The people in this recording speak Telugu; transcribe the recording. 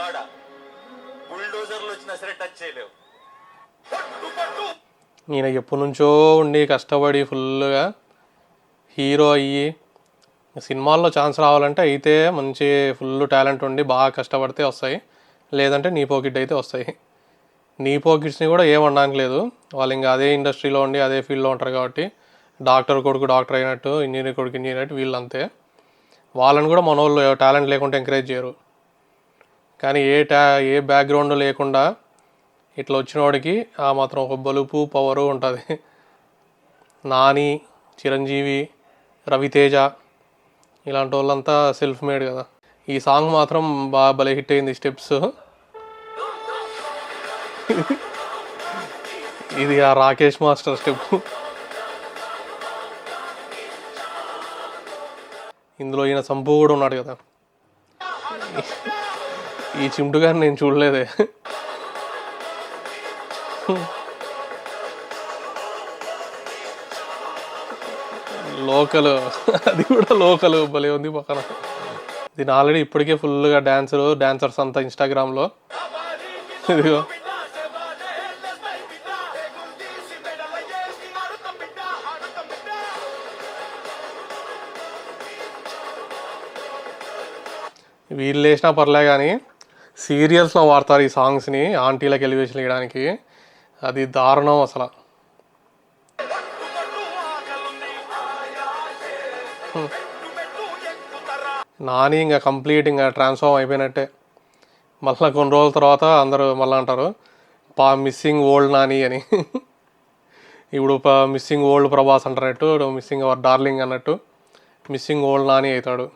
గోడ బుల్డోజర్లు వచ్చినా సరే టచ్ చేయలేవు. ఈయన ఎప్పటి నుంచో ఉండి కష్టపడి ఫుల్గా హీరో అయ్యి సినిమాల్లో ఛాన్స్ రావాలంటే అయితే మంచి ఫుల్ టాలెంట్ ఉండి బాగా కష్టపడితే వస్తాయి, లేదంటే నీ పాకెట్ అయితే వస్తాయి. నీ పాకెట్స్ని కూడా ఏమనడానికి లేదు, వాళ్ళు ఇంకా అదే ఇండస్ట్రీలో ఉండి అదే ఫీల్డ్లో ఉంటారు కాబట్టి డాక్టర్ కొడుకు డాక్టర్ అయినట్టు, ఇంజనీర్ కొడుకు ఇంజనీర్ అయినట్టు వీళ్ళు అంతే. వాళ్ళని కూడా మన వాళ్ళు టాలెంట్ లేకుండా ఎంకరేజ్ చేయరు. కానీ ఏ బ్యాక్గ్రౌండ్ లేకుండా ఇట్లా వచ్చిన వాడికి ఆ మాత్రం ఒక బలుపు పవరు ఉంటుంది. నాని, చిరంజీవి, రవితేజ ఇలాంటి వాళ్ళంతా సెల్ఫ్ మేడ్ కదా. ఈ సాంగ్ మాత్రం బాగా భలే హిట్ అయింది. స్టెప్స్ ఇది ఆ రాకేష్ మాస్టర్ స్టెప్. ఇందులో ఈయన సంపు కూడా ఉన్నాడు కదా. ఈ చింటు గారిని నేను చూడలేదే. లోకల్, అది కూడా లోకల్ భలే ఉంది పక్కన. దీని ఆల్రెడీ ఇప్పటికే ఫుల్గా డాన్సర్స్ అంతా ఇన్స్టాగ్రామ్లో. ఇదిగో వీళ్ళు వేసినా పర్లే కానీ సీరియల్స్లో వాడతారు ఈ సాంగ్స్ని ఆంటీలకు ఎలివేషన్ ఇవ్వడానికి. అది దారుణం అసలు. నాని ఇంకా కంప్లీట్ ఇంకా ట్రాన్స్ఫార్మ్ అయిపోయినట్టే. మళ్ళీ కొన్ని రోజుల తర్వాత అందరూ మళ్ళీ అంటారు మిస్సింగ్ ఓల్డ్ నాని అని. ఇప్పుడు మిస్సింగ్ ఓల్డ్ ప్రభాస్ అంటున్నట్టు, మిస్సింగ్ అవర్ డార్లింగ్ అన్నట్టు మిస్సింగ్ ఓల్డ్ నాని అవుతాడు.